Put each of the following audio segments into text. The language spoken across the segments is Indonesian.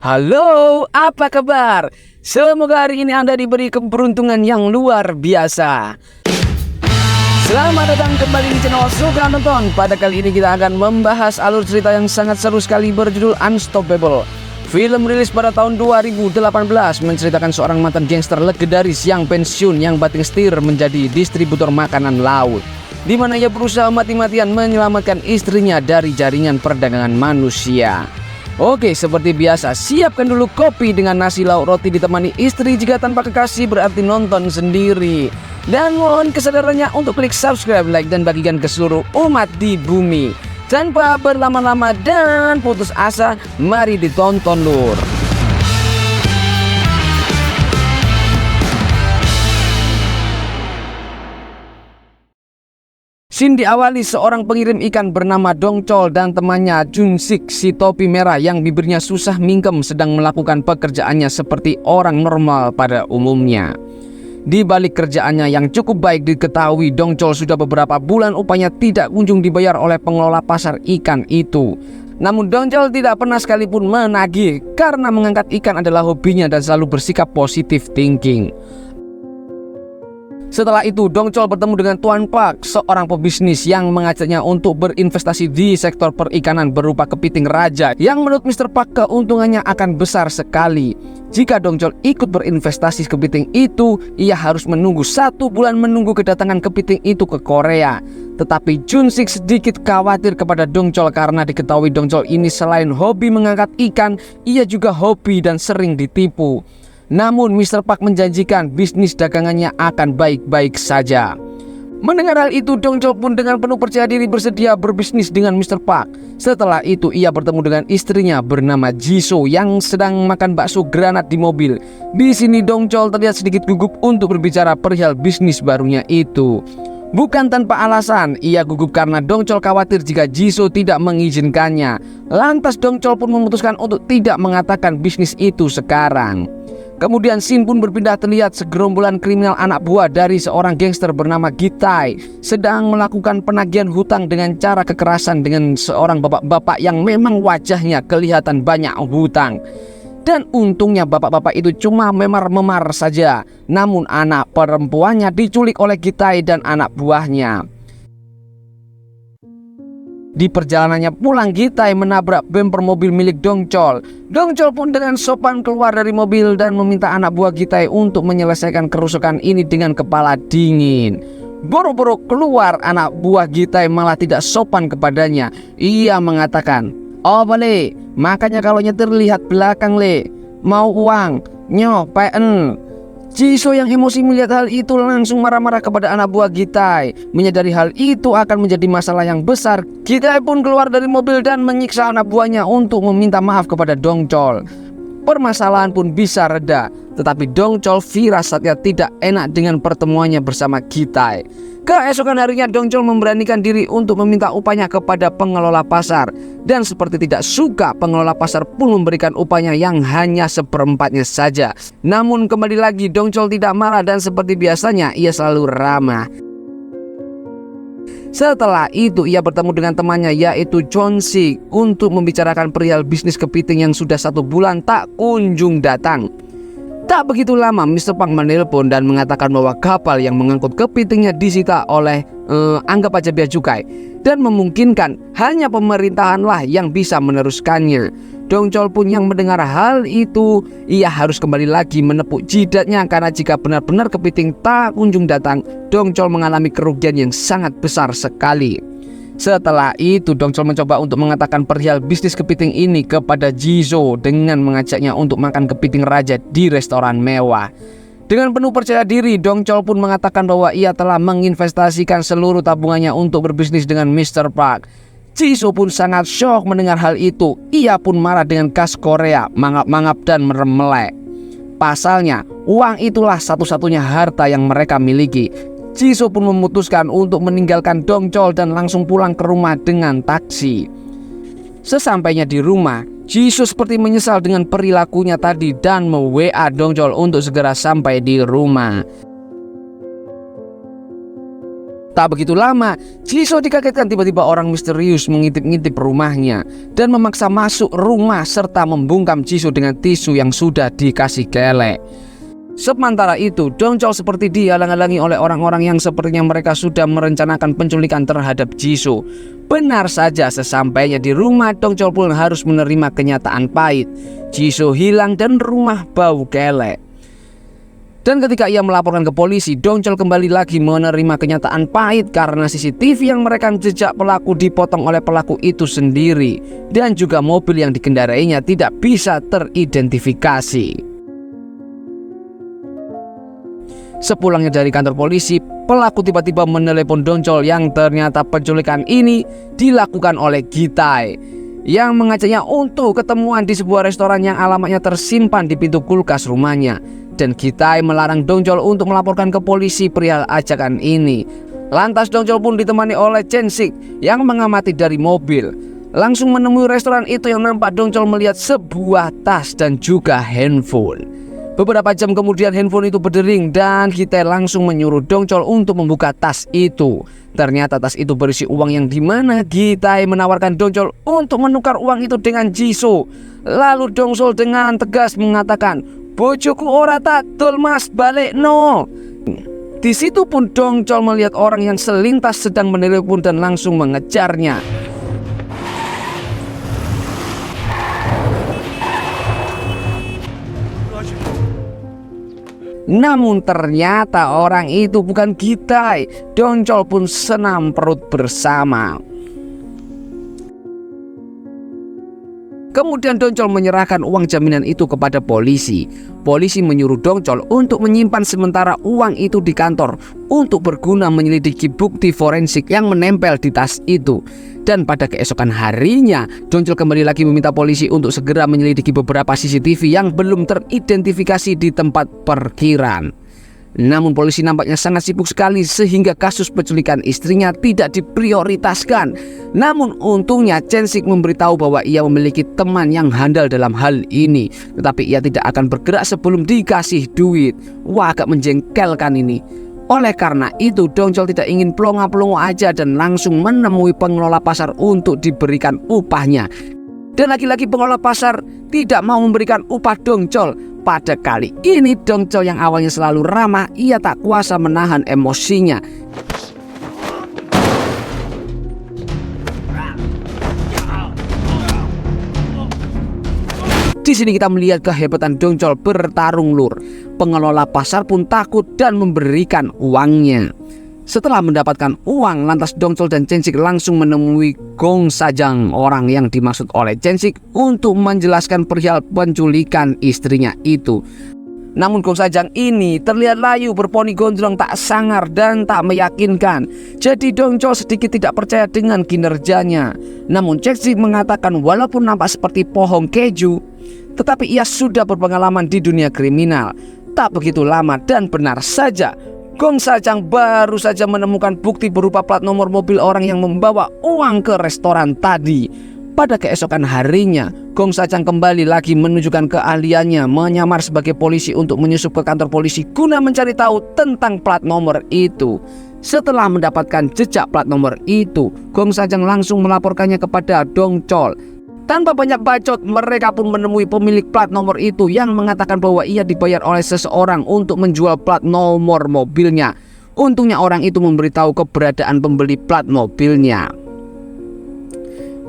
Halo, apa kabar? Semoga hari ini Anda diberi keberuntungan yang luar biasa. Selamat datang kembali di channel Suka Nonton. Pada kali ini kita akan membahas alur cerita yang sangat seru sekali berjudul Unstoppable. Film rilis pada tahun 2018 menceritakan seorang mantan gangster legendaris yang pensiun yang banting setir menjadi distributor makanan laut, di mana ia berusaha mati-matian menyelamatkan istrinya dari jaringan perdagangan manusia. Oke, seperti biasa, siapkan dulu kopi dengan nasi lauk roti ditemani istri. Jika tanpa kekasih berarti nonton sendiri. Dan mohon kesadarannya untuk klik subscribe, like, dan bagikan ke seluruh umat di bumi. Tanpa berlama-lama dan putus asa, mari ditonton lur. Scene diawali seorang pengirim ikan bernama Dongchol dan temannya Junsik, si topi merah yang bibirnya susah mingkem, sedang melakukan pekerjaannya seperti orang normal pada umumnya. Di balik kerjaannya yang cukup baik, diketahui Dongchol sudah beberapa bulan upahnya tidak kunjung dibayar oleh pengelola pasar ikan itu. Namun Dongchol tidak pernah sekalipun menagih karena mengangkat ikan adalah hobinya dan selalu bersikap positive thinking. Setelah itu, Dongchol bertemu dengan Tuan Park, seorang pebisnis yang mengajaknya untuk berinvestasi di sektor perikanan berupa kepiting raja, yang menurut Mr. Park keuntungannya akan besar sekali. Jika Dongchol ikut berinvestasi kepiting itu, ia harus menunggu 1 bulan menunggu kedatangan kepiting itu ke Korea. Tetapi Junsik sedikit khawatir kepada Dongchol karena diketahui Dongchol ini selain hobi mengangkat ikan, ia juga hobi dan sering ditipu. Namun Mr. Park menjanjikan bisnis dagangannya akan baik-baik saja. Mendengar hal itu, Dongchol pun dengan penuh percaya diri bersedia berbisnis dengan Mr. Park. Setelah itu ia bertemu dengan istrinya bernama Jisoo yang sedang makan bakso granat di mobil. Di sini Dongchol terlihat sedikit gugup untuk berbicara perihal bisnis barunya itu. Bukan tanpa alasan, ia gugup karena Dongchol khawatir jika Jisoo tidak mengizinkannya. Lantas Dongchol pun memutuskan untuk tidak mengatakan bisnis itu sekarang. Kemudian scene pun berpindah, terlihat segerombolan kriminal anak buah dari seorang gangster bernama Gitai sedang melakukan penagihan hutang dengan cara kekerasan dengan seorang bapak-bapak yang memang wajahnya kelihatan banyak hutang. Dan untungnya bapak-bapak itu cuma memar-memar saja, namun anak perempuannya diculik oleh Gitai dan anak buahnya. Di perjalanannya pulang, Gitai menabrak bemper mobil milik Dongchol. Dongchol pun dengan sopan keluar dari mobil dan meminta anak buah Gitai untuk menyelesaikan kerusakan ini dengan kepala dingin. Boro-boro keluar, anak buah Gitai malah tidak sopan kepadanya. Ia mengatakan, "Oh boleh, makanya kalau nyetir lihat belakang le. Mau uang, nyoh PN." Jisoo yang emosi melihat hal itu langsung marah-marah kepada anak buah Gitai. Menyadari hal itu akan menjadi masalah yang besar, Gitai pun keluar dari mobil dan menyiksa anak buahnya untuk meminta maaf kepada Dongchol. Permasalahan pun bisa reda, tetapi Dongchol firasatnya tidak enak dengan pertemuannya bersama Gitai. Keesokan harinya Dongchol memberanikan diri untuk meminta upahnya kepada pengelola pasar. Dan seperti tidak suka, pengelola pasar pun memberikan upahnya yang hanya seperempatnya saja. Namun kembali lagi Dongchol tidak marah dan seperti biasanya ia selalu ramah. Setelah itu ia bertemu dengan temannya yaitu Junsik untuk membicarakan perihal bisnis kepiting yang sudah 1 bulan tak kunjung datang. Tak begitu lama Mr. Park menelpon dan mengatakan bahwa kapal yang mengangkut kepitingnya disita oleh anggap aja bea cukai, dan memungkinkan hanya pemerintahanlah yang bisa meneruskannya. Dongchol pun yang mendengar hal itu, ia harus kembali lagi menepuk jidatnya karena jika benar-benar kepiting tak kunjung datang, Dongchol mengalami kerugian yang sangat besar sekali. Setelah itu Dongchol mencoba untuk mengatakan perihal bisnis kepiting ini kepada Jisoo dengan mengajaknya untuk makan kepiting raja di restoran mewah. Dengan penuh percaya diri, Dongchol pun mengatakan bahwa ia telah menginvestasikan seluruh tabungannya untuk berbisnis dengan Mr. Park. Jisoo pun sangat syok mendengar hal itu. Ia pun marah dengan khas Korea, mangap-mangap dan meremelek. Pasalnya, uang itulah satu-satunya harta yang mereka miliki. Jisoo pun memutuskan untuk meninggalkan Dongchol dan langsung pulang ke rumah dengan taksi. Sesampainya di rumah, Jisoo seperti menyesal dengan perilakunya tadi dan me-WA Dongchol untuk segera sampai di rumah. Tak begitu lama, Jisoo dikagetkan tiba-tiba orang misterius mengintip-ngintip rumahnya dan memaksa masuk rumah serta membungkam Jisoo dengan tisu yang sudah dikasih kelek. Sementara itu, Dongchol seperti dihalang-halangi oleh orang-orang yang sepertinya mereka sudah merencanakan penculikan terhadap Jisoo. Benar saja, sesampainya di rumah, Dongchol pun harus menerima kenyataan pahit. Jisoo hilang dan rumah bau kelek. Dan ketika ia melaporkan ke polisi, Dongchol kembali lagi menerima kenyataan pahit karena CCTV yang merekam jejak pelaku dipotong oleh pelaku itu sendiri. Dan juga mobil yang dikendarainya tidak bisa teridentifikasi. Sepulangnya dari kantor polisi, pelaku tiba-tiba menelepon Dongchol yang ternyata penculikan ini dilakukan oleh Gi-tae, yang mengajaknya untuk ketemuan di sebuah restoran yang alamatnya tersimpan di pintu kulkas rumahnya. Dan Gi-tae melarang Dongchol untuk melaporkan ke polisi perihal ajakan ini. Lantas Dongchol pun ditemani oleh Chen-sik yang mengamati dari mobil. Langsung menemui restoran itu yang nampak Dongchol melihat sebuah tas dan juga handphone. Beberapa jam kemudian handphone itu berdering dan Gi-tae langsung menyuruh Dongchol untuk membuka tas itu. Ternyata tas itu berisi uang yang dimana Gi-tae menawarkan Dongchol untuk menukar uang itu dengan Jisoo. Lalu Dongchol dengan tegas mengatakan, "Bojoku ora tak dol mas, balik no." Di situ pun Dongchol melihat orang yang selintas sedang menelepon dan langsung mengejarnya. Namun ternyata orang itu bukan Gi-tae. Dongchol pun senam perut bersama. Kemudian Dongchol menyerahkan uang jaminan itu kepada polisi. Polisi menyuruh Dongchol untuk menyimpan sementara uang itu di kantor untuk berguna menyelidiki bukti forensik yang menempel di tas itu. Dan pada keesokan harinya, Dongchol kembali lagi meminta polisi untuk segera menyelidiki beberapa CCTV yang belum teridentifikasi di tempat parkiran. Namun polisi nampaknya sangat sibuk sekali sehingga kasus penculikan istrinya tidak diprioritaskan. Namun untungnya Chen-sik memberitahu bahwa ia memiliki teman yang handal dalam hal ini. Tetapi ia tidak akan bergerak sebelum dikasih duit. Wah, agak menjengkelkan ini. Oleh karena itu Dongchol tidak ingin pelongo-pelongo aja dan langsung menemui pengelola pasar untuk diberikan upahnya. Dan lagi-lagi pengelola pasar tidak mau memberikan upah Dongchol. Pada kali ini Dongchol yang awalnya selalu ramah, ia tak kuasa menahan emosinya. Di sini kita melihat kehebatan Dongchol bertarung lur. Pengelola pasar pun takut dan memberikan uangnya. Setelah mendapatkan uang, lantas Dongchol dan Chen-sik langsung menemui Gong Sajang, orang yang dimaksud oleh Chen-sik untuk menjelaskan perihal penculikan istrinya itu. Namun Gong Sajang ini terlihat layu, berponi gondrong, tak sangar dan tak meyakinkan. Jadi Dongchol sedikit tidak percaya dengan kinerjanya. Namun Chen-sik mengatakan walaupun nampak seperti pohon keju, tetapi ia sudah berpengalaman di dunia kriminal. Tak begitu lama dan benar saja, Gong Sajang baru saja menemukan bukti berupa plat nomor mobil orang yang membawa uang ke restoran tadi. Pada keesokan harinya, Gong Sajang kembali lagi menunjukkan keahliannya menyamar sebagai polisi untuk menyusup ke kantor polisi guna mencari tahu tentang plat nomor itu. Setelah mendapatkan jejak plat nomor itu, Gong Sajang langsung melaporkannya kepada Dongchol. Tanpa banyak bacot, mereka pun menemui pemilik plat nomor itu yang mengatakan bahwa ia dibayar oleh seseorang untuk menjual plat nomor mobilnya. Untungnya orang itu memberitahu keberadaan pembeli plat mobilnya.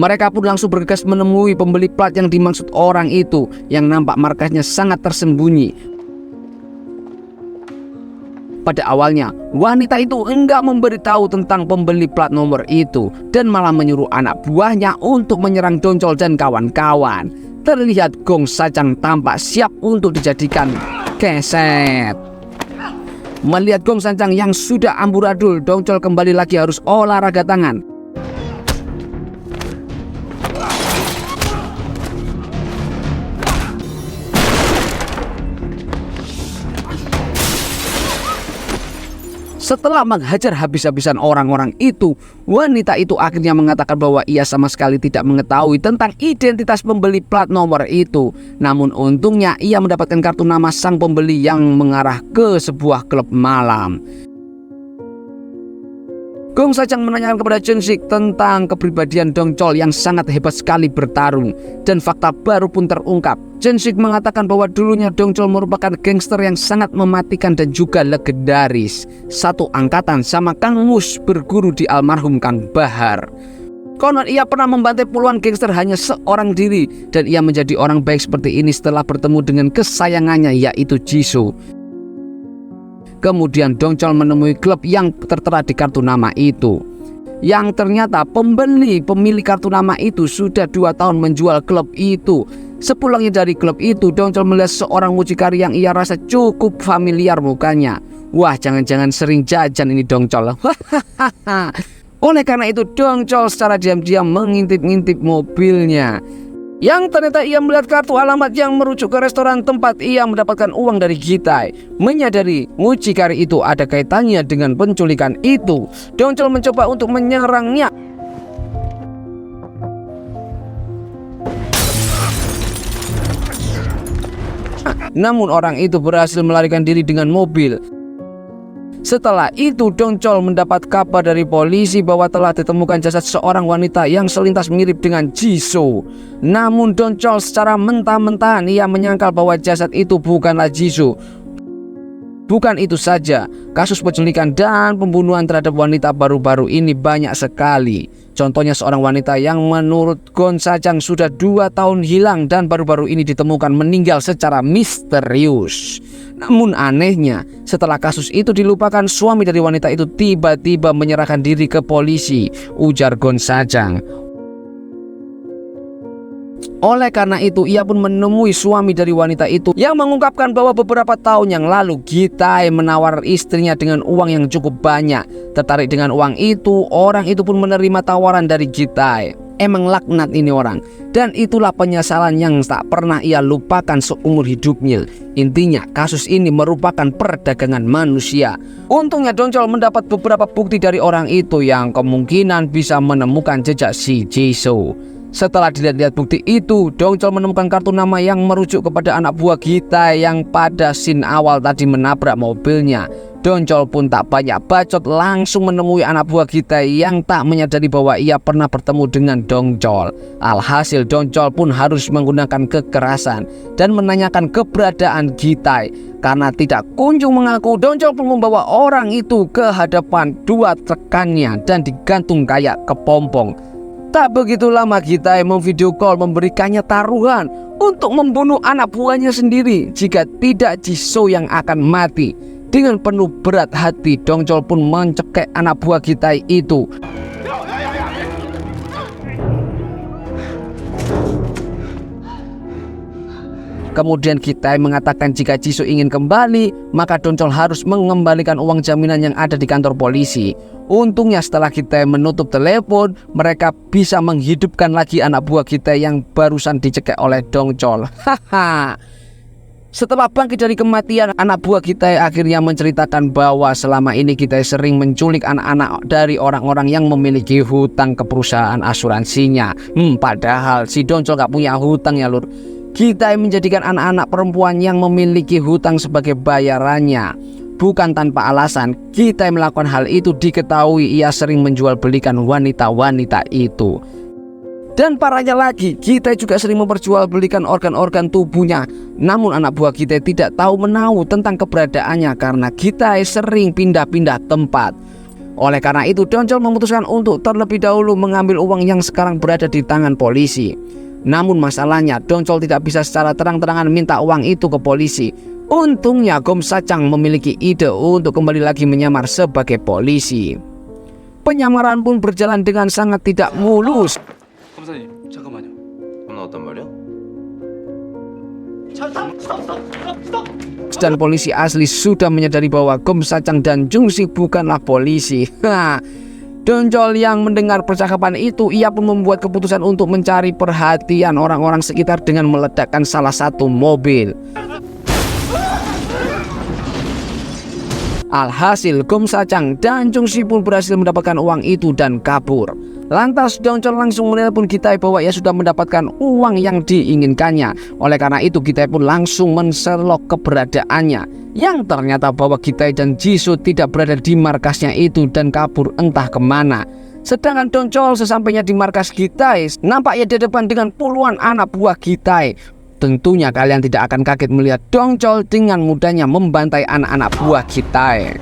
Mereka pun langsung bergegas menemui pembeli plat yang dimaksud orang itu, yang nampak markasnya sangat tersembunyi. Pada awalnya, wanita itu enggak memberitahu tentang pembeli plat nomor itu dan malah menyuruh anak buahnya untuk menyerang Dongchol dan kawan-kawan. Terlihat Gong Sajang tampak siap untuk dijadikan keset. Melihat Gong Sajang yang sudah amburadul, Dongchol kembali lagi harus olahraga tangan. Setelah menghajar habis-habisan orang-orang itu, wanita itu akhirnya mengatakan bahwa ia sama sekali tidak mengetahui tentang identitas pembeli plat nomor itu. Namun untungnya ia mendapatkan kartu nama sang pembeli yang mengarah ke sebuah klub malam. Gong Sajang menanyakan kepada Chen Shik tentang kepribadian Dong Chol yang sangat hebat sekali bertarung, dan fakta baru pun terungkap. Chen Shik mengatakan bahwa dulunya Dong Chol merupakan gangster yang sangat mematikan dan juga legendaris, satu angkatan sama Kang Mus berguru di almarhum Kang Bahar. Konon ia pernah membantai puluhan gangster hanya seorang diri, dan ia menjadi orang baik seperti ini setelah bertemu dengan kesayangannya yaitu Jisoo. Kemudian Dong Chol menemui klub yang tertera di kartu nama itu, yang ternyata pemilik kartu nama itu sudah 2 tahun menjual klub itu. Sepulangnya dari klub itu, Dong Chol melihat seorang mucikari yang ia rasa cukup familiar mukanya. Wah, jangan-jangan sering jajan ini Dong Chol. Oleh karena itu Dong Chol secara diam-diam mengintip-ngintip mobilnya, yang ternyata ia melihat kartu alamat yang merujuk ke restoran tempat ia mendapatkan uang dari Gitai. Menyadari mucikari itu ada kaitannya dengan penculikan itu, Dong Chol mencoba untuk menyerangnya. Namun orang itu berhasil melarikan diri dengan mobil. Setelah itu Dong Chol mendapat kabar dari polisi bahwa telah ditemukan jasad seorang wanita yang selintas mirip dengan Jisoo. Namun Dong Chol secara mentah-mentahan ia menyangkal bahwa jasad itu bukanlah Jisoo. Bukan itu saja, kasus penculikan dan pembunuhan terhadap wanita baru-baru ini banyak sekali. Contohnya seorang wanita yang menurut Gong Sajang sudah 2 tahun hilang dan baru-baru ini ditemukan meninggal secara misterius. Namun anehnya, setelah kasus itu dilupakan, suami dari wanita itu tiba-tiba menyerahkan diri ke polisi, ujar Gong Sajang. Oleh karena itu, ia pun menemui suami dari wanita itu yang mengungkapkan bahwa beberapa tahun yang lalu Gitai menawar istrinya dengan uang yang cukup banyak. Tertarik dengan uang itu, orang itu pun menerima tawaran dari Gitai. Emang laknat ini orang, dan itulah penyesalan yang tak pernah ia lupakan seumur hidupnya. Intinya kasus ini merupakan perdagangan manusia. Untungnya Dong Chol mendapat beberapa bukti dari orang itu yang kemungkinan bisa menemukan jejak si Jisoo. Setelah dilihat-lihat bukti itu, Dong Chol menemukan kartu nama yang merujuk kepada anak buah Gitai yang pada scene awal tadi menabrak mobilnya. Dong Chol pun tak banyak bacot, langsung menemui anak buah Gitai yang tak menyadari bahwa ia pernah bertemu dengan Dong Chol. Alhasil Dong Chol pun harus menggunakan kekerasan dan menanyakan keberadaan Gitai. Karena tidak kunjung mengaku, Dong Chol pun membawa orang itu ke hadapan 2 rekannya dan digantung kayak kepompong. Tak begitu lama Gitai memvideo call memberikannya taruhan untuk membunuh anak buahnya sendiri jika tidak Jisoo yang akan mati. Dengan penuh berat hati, Dong Chol pun mencekik anak buah Gitai itu. Kemudian Gitai mengatakan jika Jisoo ingin kembali, maka Dong Chol harus mengembalikan uang jaminan yang ada di kantor polisi. Untungnya setelah Gitai menutup telepon, mereka bisa menghidupkan lagi anak buah Gitai yang barusan dicekik oleh Dong Chol. Setelah bangkit dari kematian, anak buah Gitai akhirnya menceritakan bahwa selama ini Gitai sering menculik anak-anak dari orang-orang yang memiliki hutang ke perusahaan asuransinya. Padahal si Dong Chol gak punya hutang ya lur. Gitai menjadikan anak-anak perempuan yang memiliki hutang sebagai bayarannya. Bukan tanpa alasan, Gitai melakukan hal itu diketahui ia sering menjual belikan wanita-wanita itu. Dan parahnya lagi, Gitai juga sering memperjualbelikan organ-organ tubuhnya. Namun anak buah Gitai tidak tahu menahu tentang keberadaannya karena Gitai sering pindah-pindah tempat. Oleh karena itu, Dong Chol memutuskan untuk terlebih dahulu mengambil uang yang sekarang berada di tangan polisi. Namun masalahnya, Dong Chol tidak bisa secara terang-terangan minta uang itu ke polisi. Untungnya Gong Sajang memiliki ide untuk kembali lagi menyamar sebagai polisi. Penyamaran pun berjalan dengan sangat tidak mulus. 검사님, 잠깐만요. 너 어떤 말이야? Dan polisi asli sudah menyadari bahwa Gong Sajang dan Jung Sik bukanlah polisi. Dong Chol yang mendengar percakapan itu, ia pun membuat keputusan untuk mencari perhatian orang-orang sekitar dengan meledakkan salah satu mobil. Alhasil Gom Sacang dan Chung Si pun berhasil mendapatkan uang itu dan kabur. Lantas Dongcol langsung menelpon Gitai bahwa ia sudah mendapatkan uang yang diinginkannya. Oleh karena itu Gitai pun langsung menselok keberadaannya, yang ternyata bahwa Gitai dan Jisoo tidak berada di markasnya itu dan kabur entah kemana. Sedangkan Dongcol sesampainya di markas Gitai, nampaknya di depan dengan puluhan anak buah Gitai. Tentunya kalian tidak akan kaget melihat Dongcol dengan mudahnya membantai anak-anak buah Gitai.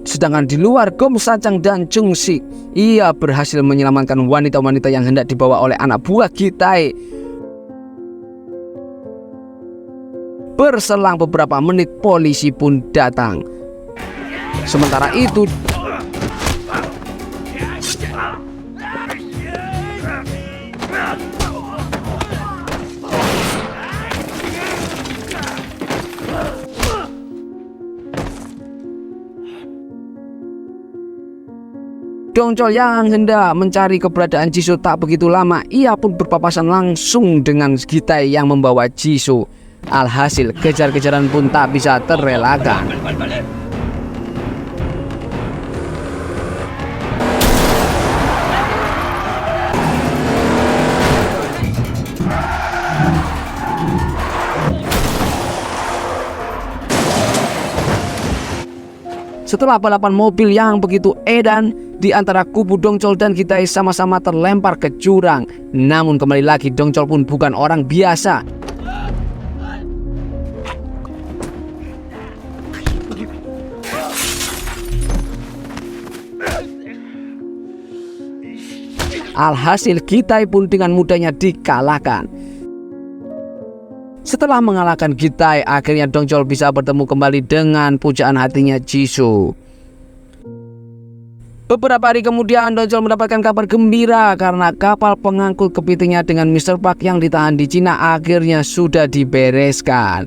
Sedangkan di luar Gom Sacang dan Chung Si, ia berhasil menyelamatkan wanita-wanita yang hendak dibawa oleh anak buah Gitai. Berselang beberapa menit polisi pun datang. Sementara itu Dongcol yang hendak mencari keberadaan Jisoo tak begitu lama, ia pun berpapasan langsung dengan Gitai yang membawa Jisoo. Alhasil kejar-kejaran pun tak bisa terelakkan. Setelah balapan mobil yang begitu edan di antara kubu Dongcol dan Gitai sama-sama terlempar ke jurang. Namun kembali lagi Dongcol pun bukan orang biasa. Alhasil Gitai pun dengan mudahnya dikalahkan. Setelah mengalahkan Gitai, akhirnya Dongcol bisa bertemu kembali dengan pujaan hatinya Jisoo. Beberapa hari kemudian Dongcol mendapatkan kabar gembira karena kapal pengangkut kepitingnya dengan Mr. Park yang ditahan di Cina akhirnya sudah dibereskan.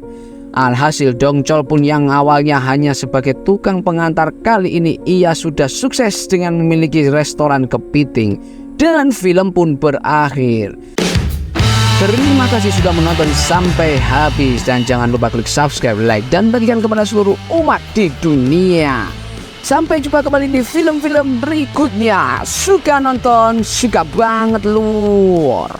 Alhasil Dongcol pun yang awalnya hanya sebagai tukang pengantar, kali ini ia sudah sukses dengan memiliki restoran kepiting. Dan film pun berakhir. Terima kasih sudah menonton sampai habis, dan jangan lupa klik subscribe, like, dan bagikan kepada seluruh umat di dunia. Sampai jumpa kembali di film-film berikutnya. Suka nonton, suka banget lur.